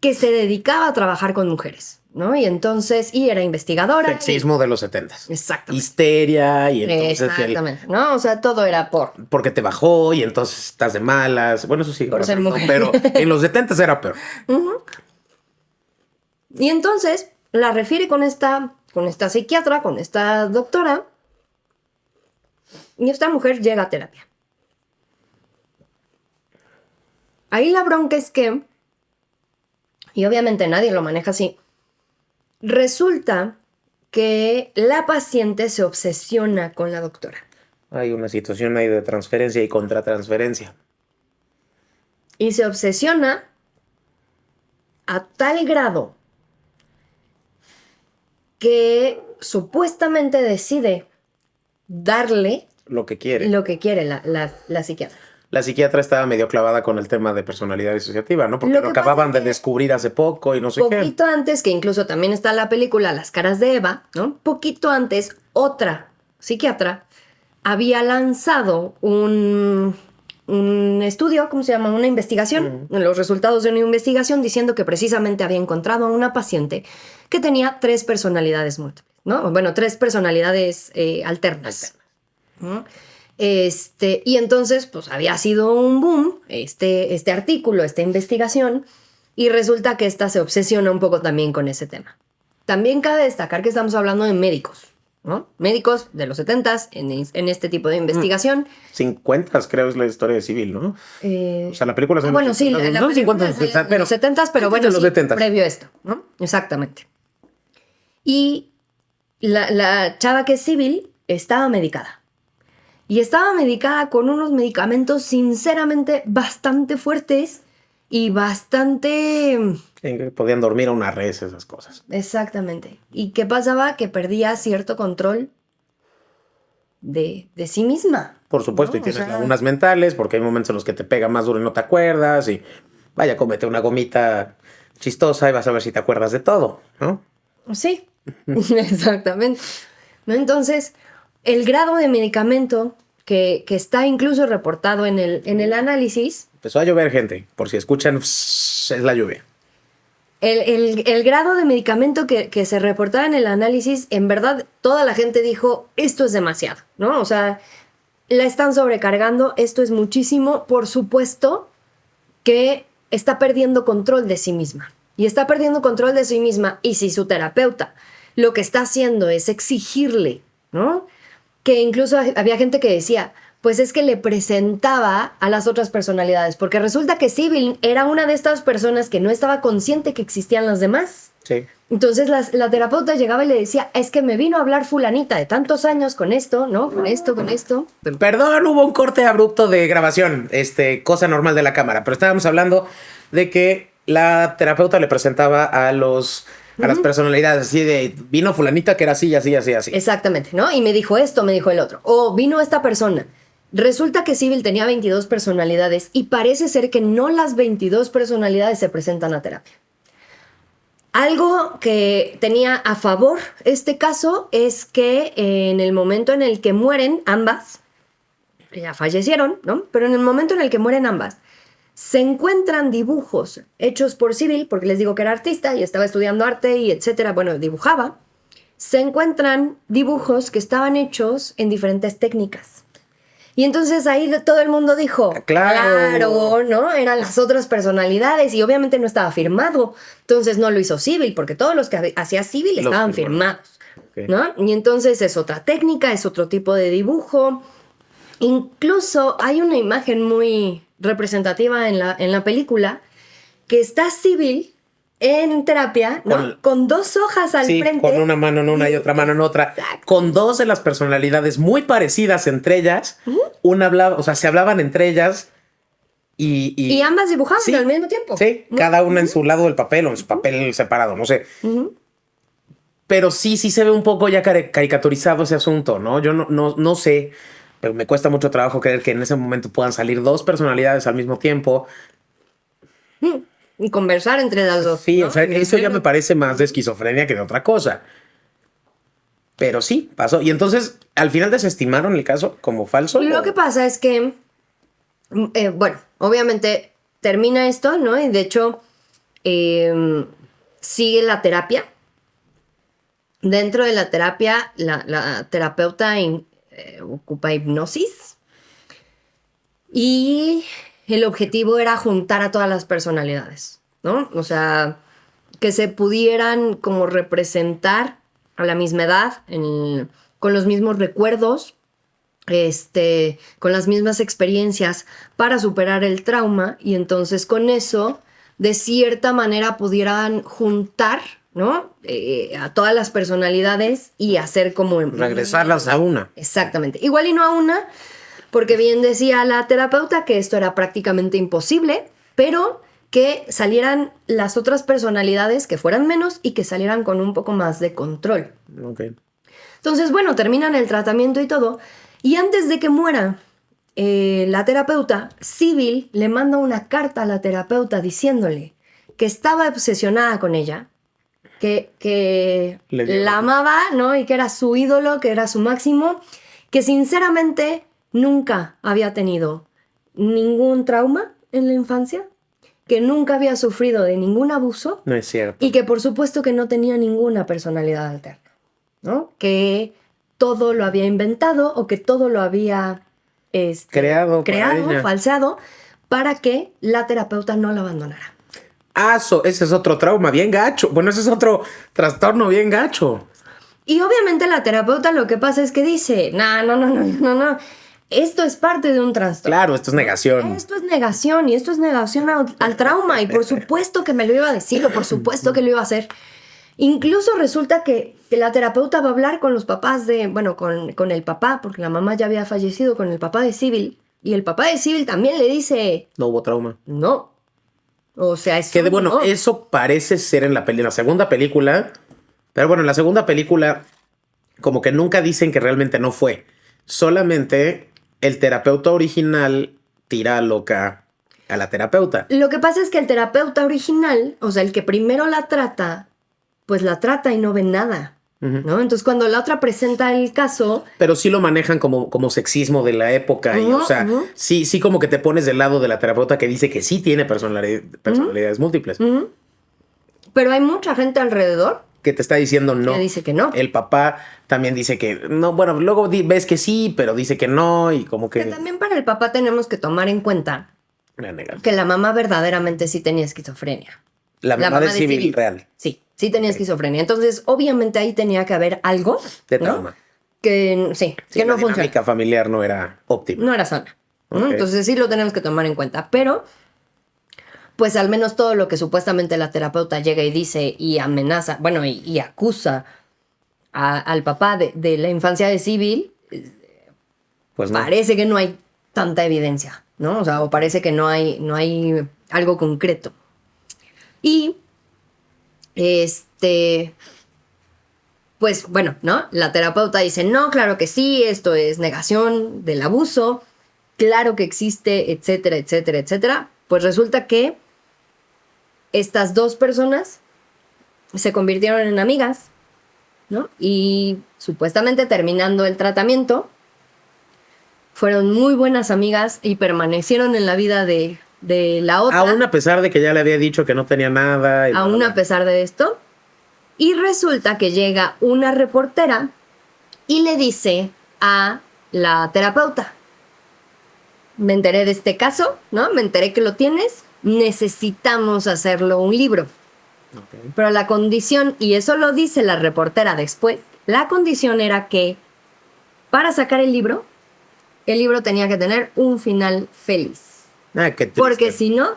S2: que se dedicaba a trabajar con mujeres, ¿no? Y entonces, era investigadora.
S1: Sexismo de los 70s.
S2: Exactamente.
S1: Histeria y entonces...
S2: Exactamente, ¿no? O sea, todo era
S1: porque te bajó y entonces estás de malas. Bueno, eso sí.
S2: Por ser mujer.
S1: Pero en los 70s era peor.
S2: Uh-huh. Y entonces la refiere con esta psiquiatra, con esta doctora, y esta mujer llega a terapia. Ahí la bronca es que, y obviamente nadie lo maneja así, resulta que la paciente se obsesiona con la doctora.
S1: Hay una situación ahí de transferencia y contratransferencia.
S2: Y se obsesiona a tal grado que supuestamente decide darle
S1: lo que quiere
S2: la psiquiatra.
S1: La psiquiatra estaba medio clavada con el tema de personalidad disociativa, ¿no? Porque lo acababan de descubrir hace poco y no sé qué.
S2: Poquito antes, que incluso también está la película Las caras de Eva, ¿no? Poquito antes, otra psiquiatra había lanzado un estudio, ¿cómo se llama? Una investigación, los resultados de una investigación diciendo que precisamente había encontrado a una paciente que tenía 3 personalidades múltiples, ¿no? Bueno, 3 personalidades alternas. ¿No? Y entonces, pues había sido un boom este artículo, esta investigación, y resulta que esta se obsesiona un poco también con ese tema. También cabe destacar que estamos hablando de médicos, ¿no? Médicos de los 70s en este tipo de investigación.
S1: 50s creo es la historia de Civil, ¿no? O sea, la película...
S2: Bueno, sí, la película es de los 70s, pero bueno,
S1: los 70s.
S2: Previo a esto, ¿no? Exactamente. Y la chava que es Civil estaba medicada. Y estaba medicada con unos medicamentos sinceramente bastante fuertes y bastante...
S1: Podían dormir a una res, esas cosas.
S2: Exactamente. ¿Y qué pasaba? Que perdía cierto control de sí misma.
S1: Por supuesto, ¿no? Y tienes lagunas mentales porque hay momentos en los que te pega más duro y no te acuerdas. Y vaya, cómete una gomita chistosa y vas a ver si te acuerdas de todo, ¿no?
S2: Sí, exactamente. Entonces... El grado de medicamento que está incluso reportado en el análisis...
S1: Empezó a llover, gente. Por si escuchan, es la lluvia.
S2: El grado de medicamento que se reportaba en el análisis, en verdad, toda la gente dijo, esto es demasiado, ¿no? O sea, la están sobrecargando, esto es muchísimo. Por supuesto que está perdiendo control de sí misma. Y está perdiendo control de sí misma. Y si su terapeuta lo que está haciendo es exigirle, ¿no? Que incluso había gente que decía, pues es que le presentaba a las otras personalidades, porque resulta que Sybil era una de estas personas que no estaba consciente que existían las demás.
S1: Sí.
S2: Entonces la terapeuta llegaba y le decía, es que me vino a hablar fulanita de tantos años con esto, ¿no? Con esto.
S1: Perdón, hubo un corte abrupto de grabación, cosa normal de la cámara, pero estábamos hablando de que la terapeuta le presentaba a las personalidades, así de, vino fulanita que era así, así.
S2: Exactamente, ¿no? Y me dijo esto, me dijo el otro. O vino esta persona. Resulta que Sybil tenía 22 personalidades y parece ser que no las 22 personalidades se presentan a terapia. Algo que tenía a favor este caso es que en el momento en el que mueren ambas, ya fallecieron, ¿no? Pero en el momento en el que mueren ambas, se encuentran dibujos hechos por Sybil, porque les digo que era artista y estaba estudiando arte y etcétera, bueno, dibujaba. Se encuentran dibujos que estaban hechos en diferentes técnicas. Y entonces ahí todo el mundo dijo, claro, ¿no? Eran las otras personalidades y obviamente no estaba firmado. Entonces no lo hizo Sybil, porque todos los que hacía Sybil estaban firmados, ¿no? Y entonces es otra técnica, es otro tipo de dibujo. Incluso hay una imagen muy representativa en la película que está Sybil en terapia, ¿no? Con dos hojas al frente.
S1: Con una mano en una y otra mano en otra. Exacto. Con dos de las personalidades muy parecidas entre ellas. Una hablaba, o sea, se hablaban entre ellas y
S2: ambas dibujaban al mismo tiempo.
S1: Sí, cada una en su lado del papel o en su papel separado, no sé. Pero sí se ve un poco ya caricaturizado ese asunto, ¿no? Yo no sé, pero me cuesta mucho trabajo creer que en ese momento puedan salir dos personalidades al mismo tiempo.
S2: Y conversar entre las dos.
S1: Sí, ¿no? O sea, eso ya me parece más de esquizofrenia que de otra cosa. Pero sí, pasó. Y entonces, ¿al final desestimaron el caso como falso?
S2: Lo que pasa es que, bueno, obviamente termina esto, ¿no? Y de hecho, sigue la terapia. Dentro de la terapia, la terapeuta ocupa hipnosis. Y el objetivo era juntar a todas las personalidades, ¿no? O sea, que se pudieran como representar a la misma edad, con los mismos recuerdos, con las mismas experiencias para superar el trauma y entonces con eso, de cierta manera, pudieran juntar, ¿no? A todas las personalidades y hacer como...
S1: regresarlas a una.
S2: Exactamente. Igual y no a una, porque bien decía la terapeuta que esto era prácticamente imposible, pero que salieran las otras personalidades, que fueran menos y que salieran con un poco más de control.
S1: Okay.
S2: Entonces, bueno, terminan el tratamiento y todo. Y antes de que muera la terapeuta, Sybil le manda una carta a la terapeuta diciéndole que estaba obsesionada con ella, que la amaba, ¿no? Y que era su ídolo, que era su máximo, que sinceramente nunca había tenido ningún trauma en la infancia, que nunca había sufrido de ningún abuso.
S1: No es cierto.
S2: Y que por supuesto que no tenía ninguna personalidad alterna, ¿no? Que todo lo había inventado o que todo lo había creado, falseado, para que la terapeuta no la abandonara.
S1: Ese es otro trauma bien gacho. Bueno, ese es otro trastorno bien gacho.
S2: Y obviamente la terapeuta lo que pasa es que dice, no. Esto es parte de un trastorno.
S1: Claro, esto es negación.
S2: Esto es negación y esto es negación al trauma. Y por supuesto que me lo iba a decir o por supuesto que lo iba a hacer. Incluso resulta que la terapeuta va a hablar con los papás con el papá, porque la mamá ya había fallecido, con el papá de Sybil. Y el papá de Sybil también le dice...
S1: No hubo trauma.
S2: No. O sea, eso
S1: no. Eso parece ser en la segunda película. Pero bueno, en la segunda película como que nunca dicen que realmente no fue. Solamente el terapeuta original tira loca a la terapeuta.
S2: Lo que pasa es que el terapeuta original, o sea, el que primero la trata, pues la trata y no ve nada, ¿no? Entonces cuando la otra presenta el caso... Pero
S1: sí lo manejan como sexismo de la época. Y, o sea, sí como que te pones del lado de la terapeuta que dice que sí tiene personalidades múltiples.
S2: Pero hay mucha gente alrededor
S1: que te está diciendo no.
S2: Que dice que no.
S1: El papá también dice que no. Bueno, luego ves que sí, pero dice que no y como que...
S2: también para el papá tenemos que tomar en cuenta que la mamá verdaderamente sí tenía esquizofrenia.
S1: La mamá de Sybil real.
S2: Sí tenía esquizofrenia. Entonces, obviamente ahí tenía que haber algo
S1: de trauma.
S2: que sí,
S1: Sí,
S2: que no
S1: la
S2: funciona.
S1: dinámica familiar no era óptima.
S2: No era sana, ¿no?
S1: Ok.
S2: Entonces sí lo tenemos que tomar en cuenta, pero pues al menos todo lo que supuestamente la terapeuta llega y dice y amenaza, bueno, y acusa al papá de la infancia de Civil,
S1: Pues no.
S2: parece que no hay tanta evidencia, ¿no? O sea, o parece que no hay algo concreto. Y pues bueno, ¿no? La terapeuta dice, no, claro que sí, esto es negación del abuso, claro que existe, etcétera, etcétera, etcétera. Pues resulta que estas dos personas se convirtieron en amigas, ¿no? Y supuestamente terminando el tratamiento, fueron muy buenas amigas y permanecieron en la vida de la otra,
S1: Aún a pesar de que ya le había dicho que no tenía nada.
S2: aún a pesar de esto. Y resulta que llega una reportera y le dice a la terapeuta, me enteré de este caso, ¿no? Me enteré que lo tienes, necesitamos hacerlo un libro.
S1: Ok.
S2: Pero la condición, y eso lo dice la reportera después, la condición era que para sacar el libro tenía que tener un final feliz.
S1: Ah, qué triste.
S2: Porque si no,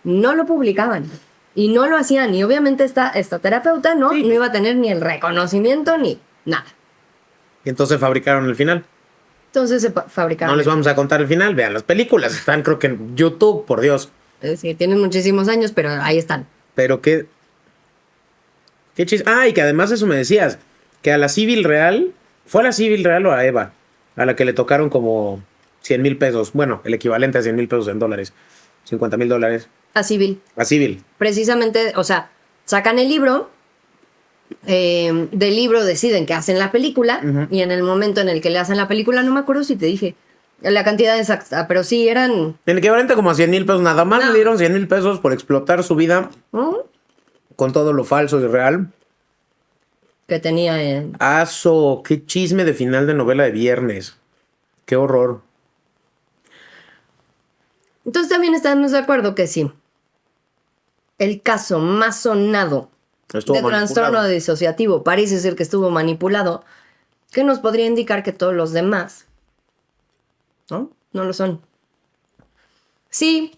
S2: no lo publicaban. Y no lo hacían. Y obviamente esta terapeuta no iba a tener ni el reconocimiento ni nada.
S1: Y entonces fabricaron el final.
S2: Entonces se fabricaron.
S1: No les vamos a contar el final. Vean las películas. Están creo que en YouTube, por Dios.
S2: Es decir, tienen muchísimos años, pero ahí están.
S1: Pero qué chis. Ah, y que además eso me decías. Que a la Civil Real. ¿Fue a la Civil Real o a Eva? A la que le tocaron como 100,000 pesos. Bueno, el equivalente a 100,000 pesos en dólares. 50,000 dólares.
S2: A Civil.
S1: A Civil.
S2: Precisamente, o sea, sacan el libro. Del libro deciden que hacen la película. Y en el momento en el que le hacen la película, no me acuerdo si te dije la cantidad exacta, pero sí eran.
S1: El equivalente como a 100,000 pesos. Nada más
S2: No.
S1: le dieron 100,000 pesos por explotar su vida
S2: ¿No?
S1: con todo lo falso y real.
S2: Que tenía en.
S1: Aso, qué chisme de final de novela de viernes. Qué horror.
S2: Entonces también estamos de acuerdo que sí. El caso más sonado
S1: Estuvo
S2: de
S1: manipulado.
S2: trastorno disociativo parece ser que estuvo manipulado, que nos podría indicar que todos los demás, ¿no? No lo son. Sí,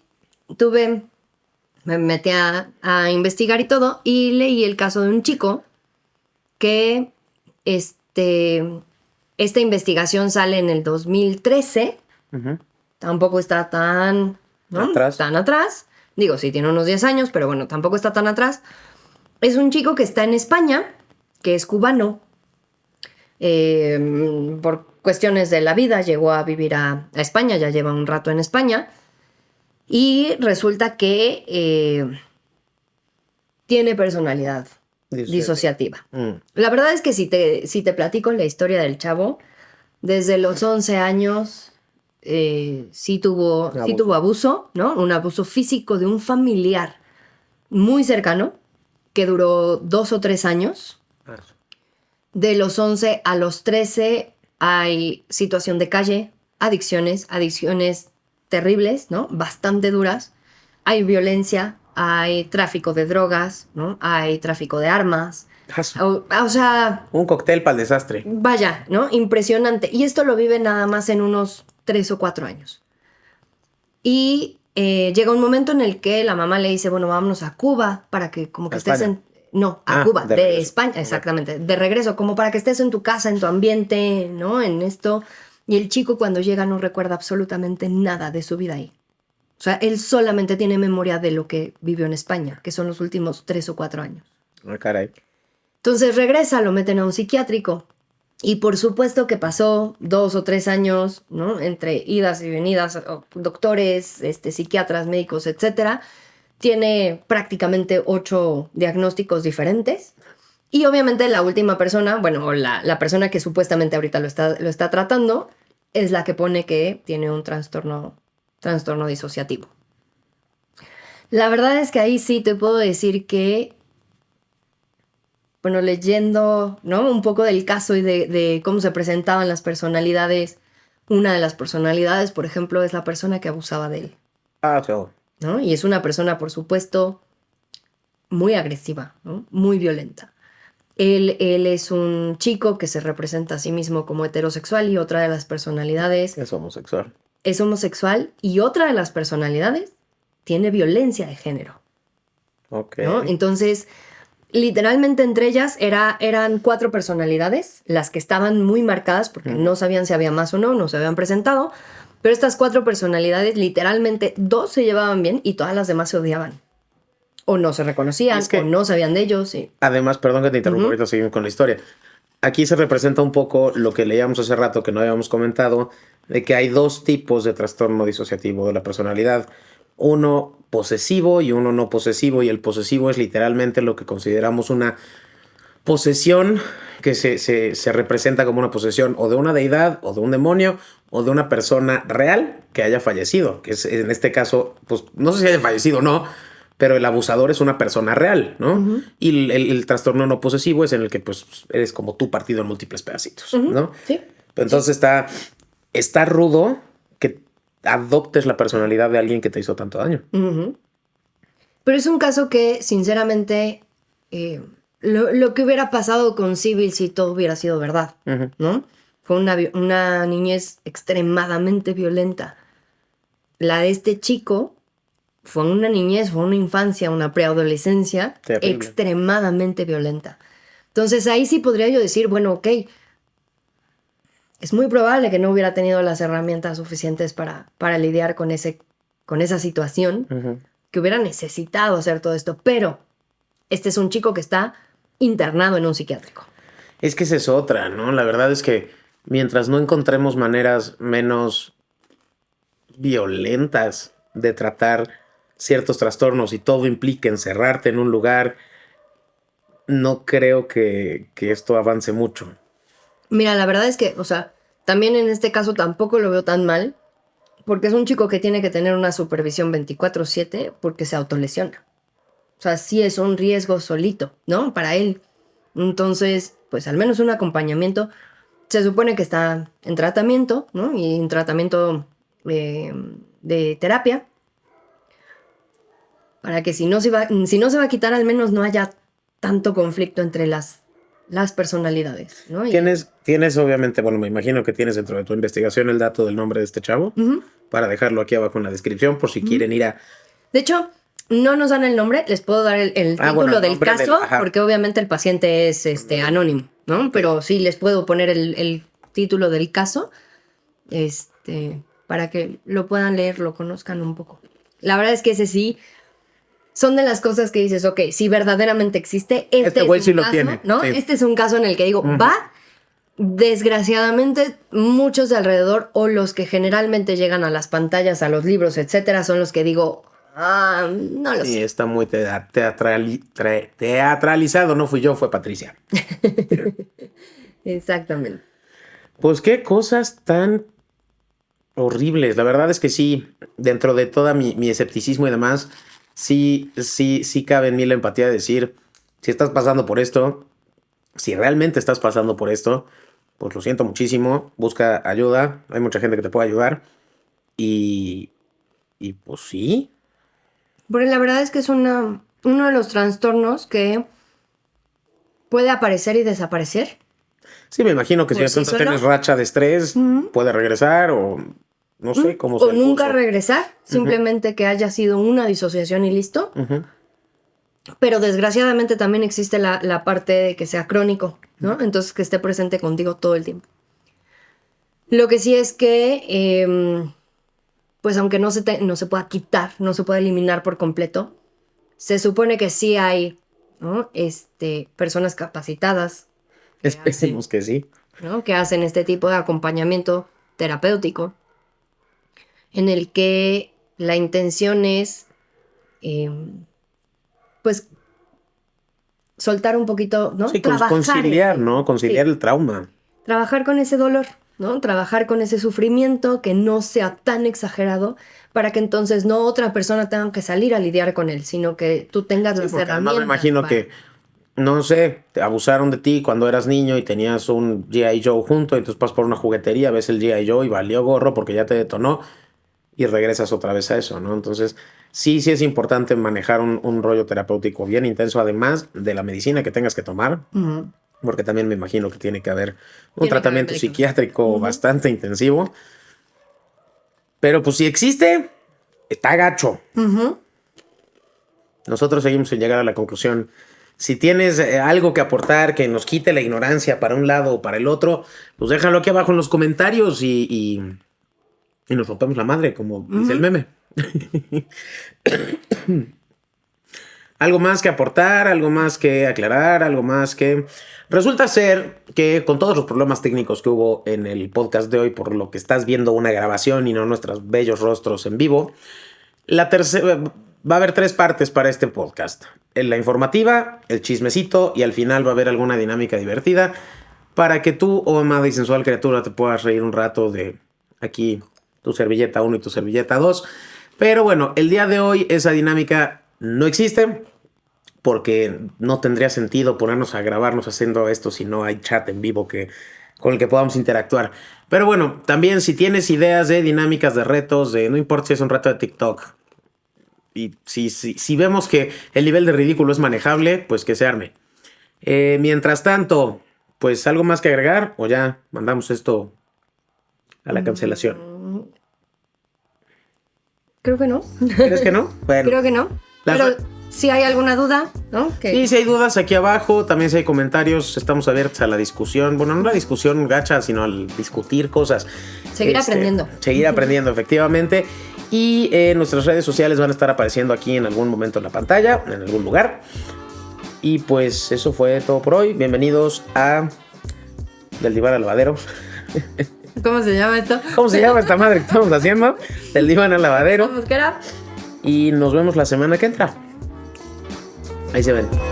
S2: me metí a investigar y todo, y leí el caso de un chico que esta investigación sale en el 2013.
S1: Ujú.
S2: Tampoco está tan, ¿no?
S1: Atrás.
S2: Tan atrás. Digo, sí, tiene unos 10 años, pero bueno, tampoco está tan atrás. Es un chico que está en España, que es cubano. Por cuestiones de la vida llegó a vivir a España, ya lleva un rato en España. Y resulta que tiene personalidad disociativa. La verdad es que si te platico la historia del chavo, desde los 11 años sí tuvo abuso, ¿no? Un abuso físico de un familiar muy cercano que duró 2 o 3 años. De los 11 a los 13 hay situación de calle, adicciones terribles, ¿no? Bastante duras. Hay violencia, hay tráfico de drogas, ¿no? Hay tráfico de armas. O sea,
S1: un cóctel para el desastre.
S2: Vaya, ¿no? Impresionante. Y esto lo vive nada más en unos 3 o 4 años. Y llega un momento en el que la mamá le dice, bueno, vámonos a Cuba para que como que estés en... No, a Cuba, de España, exactamente. De regreso, como para que estés en tu casa, en tu ambiente, ¿no? En esto. Y el chico cuando llega no recuerda absolutamente nada de su vida ahí. O sea, él solamente tiene memoria de lo que vivió en España, que son los últimos 3 o 4 años.
S1: Ah, caray.
S2: Entonces regresa, lo meten a un psiquiátrico. Y por supuesto que pasó 2 o 3 años, ¿no? Entre idas y venidas, doctores, psiquiatras, médicos, etc. Tiene prácticamente 8 diagnósticos diferentes. Y obviamente la última persona, bueno, la persona que supuestamente ahorita lo está tratando, es la que pone que tiene un trastorno disociativo. La verdad es que ahí sí te puedo decir que, bueno, leyendo, ¿no? Un poco del caso y de cómo se presentaban las personalidades, una de las personalidades, por ejemplo, es la persona que abusaba de él. ¿No? Y es una persona, por supuesto, muy agresiva, ¿no? Muy violenta. Él es un chico que se representa a sí mismo como heterosexual y otra de las personalidades
S1: Es homosexual.
S2: es homosexual y otra de las personalidades tiene violencia de género,
S1: Ok.
S2: ¿no? Entonces, literalmente entre ellas eran 4 personalidades, las que estaban muy marcadas porque no sabían si había más o no se habían presentado, pero estas 4 personalidades, literalmente 2 se llevaban bien y todas las demás se odiaban. O no se reconocían,
S1: Es que-
S2: o no sabían de ellos. Sí.
S1: Además, perdón que te interrumpa, ahorita seguimos con la historia. Aquí se representa un poco lo que leíamos hace rato que no habíamos comentado, de que hay 2 tipos de trastorno disociativo de la personalidad. Uno posesivo y uno no posesivo, y el posesivo es literalmente lo que consideramos una posesión que se representa como una posesión o de una deidad o de un demonio o de una persona real que haya fallecido, que es en este caso, pues no sé si haya fallecido o no, pero el abusador es una persona real, ¿no? Y el trastorno no posesivo es en el que pues eres como tú partido en múltiples pedacitos, ¿no?
S2: Sí.
S1: Entonces está rudo que adoptes la personalidad de alguien que te hizo tanto daño.
S2: Pero es un caso que, sinceramente, lo que hubiera pasado con Civil si todo hubiera sido verdad, ¿no? Fue una niñez extremadamente violenta. La de este chico fue una niñez, fue una infancia, una preadolescencia
S1: Terrible.
S2: extremadamente violenta. Entonces ahí sí podría yo decir, bueno, ok, es muy probable que no hubiera tenido las herramientas suficientes para lidiar con esa situación, que hubiera necesitado hacer todo esto, pero este es un chico que está internado en un psiquiátrico.
S1: Es que esa es otra, ¿no? La verdad es que mientras no encontremos maneras menos violentas de tratar ciertos trastornos y todo implica encerrarte en un lugar, no creo que esto avance mucho.
S2: Mira, la verdad es que, o sea, también en este caso tampoco lo veo tan mal, porque es un chico que tiene que tener una supervisión 24/7 porque se autolesiona. O sea, sí es un riesgo solito, ¿no? Para él. Entonces, pues al menos un acompañamiento. Se supone que está en tratamiento, ¿no? Y en tratamiento de terapia. Para que si no se va a quitar, al menos no haya tanto conflicto entre las personalidades, ¿no?
S1: Tienes obviamente, bueno, me imagino que tienes dentro de tu investigación el dato del nombre de este chavo, para dejarlo aquí abajo en la descripción por si quieren ir a...
S2: De hecho, no nos dan el nombre, les puedo dar el título
S1: bueno, el
S2: del
S1: nombre
S2: caso,
S1: ajá.
S2: porque obviamente el paciente es anónimo, ¿no? Pero sí les puedo poner el título del caso, para que lo puedan leer, lo conozcan un poco. La verdad es que ese sí, son de las cosas que dices, ok, si verdaderamente existe,
S1: Este güey
S2: es
S1: sí
S2: un
S1: lo
S2: caso,
S1: tiene,
S2: ¿no?
S1: sí.
S2: Este es un caso en el que digo, va. Desgraciadamente, muchos de alrededor o los que generalmente llegan a las pantallas, a los libros, etcétera, son los que digo, no lo
S1: Sí,
S2: sé.
S1: está muy teatralizado. No fui yo, fue Patricia.
S2: Exactamente.
S1: Pues qué cosas tan horribles. La verdad es que sí, dentro de toda mi escepticismo y demás, sí cabe en mí la empatía de decir, si estás pasando por esto, si realmente estás pasando por esto, pues lo siento muchísimo, busca ayuda, hay mucha gente que te puede ayudar y pues sí.
S2: Porque la verdad es que es uno de los trastornos que puede aparecer y desaparecer.
S1: Sí, me imagino que si
S2: Por
S1: de
S2: sí
S1: pronto
S2: solo.
S1: tienes racha de estrés, puede regresar o no sé cómo
S2: O
S1: sea el
S2: nunca
S1: curso.
S2: regresar, simplemente que haya sido una disociación y listo. Pero desgraciadamente también existe la parte de que sea crónico, ¿no? Entonces que esté presente contigo todo el tiempo. Lo que sí es que, pues aunque no se pueda quitar, no se pueda eliminar por completo, se supone que sí hay, ¿no? Personas capacitadas,
S1: Esperemos que sí.
S2: ¿no? Que hacen este tipo de acompañamiento terapéutico, en el que la intención es, pues, soltar un poquito, ¿no?
S1: Sí,
S2: Trabajar
S1: conciliar, ¿no? Conciliar
S2: sí.
S1: el trauma.
S2: Trabajar con ese dolor, ¿no? Trabajar con ese sufrimiento que no sea tan exagerado para que entonces no otra persona tenga que salir a lidiar con él, sino que tú tengas las
S1: Porque además
S2: herramientas.
S1: me imagino que, no sé, te abusaron de ti cuando eras niño y tenías un G.I. Joe junto y entonces vas por una juguetería, ves el G.I. Joe y valió gorro porque ya te detonó y regresas otra vez a eso, ¿no? Entonces, sí es importante manejar un rollo terapéutico bien intenso, además de la medicina que tengas que tomar, porque también me imagino que tiene que haber un tratamiento psiquiátrico bastante intensivo. Pero pues si existe, está gacho. Nosotros seguimos sin llegar a la conclusión. Si tienes algo que aportar que nos quite la ignorancia para un lado o para el otro, pues déjalo aquí abajo en los comentarios y nos rompemos la madre, como dice el meme. Algo más que aportar, algo más que aclarar, algo más que... Resulta ser que con todos los problemas técnicos que hubo en el podcast de hoy, por lo que estás viendo una grabación y no nuestros bellos rostros en vivo, la tercera... Va a haber 3 partes para este podcast. La informativa, el chismecito y al final va a haber alguna dinámica divertida para que tú, oh amada y sensual criatura, te puedas reír un rato de aquí tu servilleta 1 y tu servilleta 2. Pero bueno, el día de hoy esa dinámica no existe porque no tendría sentido ponernos a grabarnos haciendo esto si no hay chat en vivo con el que podamos interactuar. Pero bueno, también si tienes ideas de dinámicas, de retos, no importa si es un reto de TikTok, y si vemos que el nivel de ridículo es manejable, pues que se arme. Mientras tanto, pues algo más que agregar o ya mandamos esto a la cancelación.
S2: Creo que no.
S1: ¿Crees que no? Bueno,
S2: creo que no. Pero si hay alguna duda, ¿no?
S1: Sí, si hay dudas aquí abajo, también si hay comentarios, estamos abiertos a la discusión. Bueno, no la discusión gacha, sino al discutir cosas.
S2: Seguir aprendiendo.
S1: Seguir aprendiendo, efectivamente. Y nuestras redes sociales van a estar apareciendo aquí en algún momento en la pantalla, en algún lugar. Y pues eso fue todo por hoy. Bienvenidos a Del Diván al Lavadero.
S2: ¿Cómo se llama esto?
S1: ¿Cómo se llama esta madre que estamos haciendo? Del Diván al Lavadero.
S2: ¿Cómo que era?
S1: Y nos vemos la semana que entra. Ahí se ven.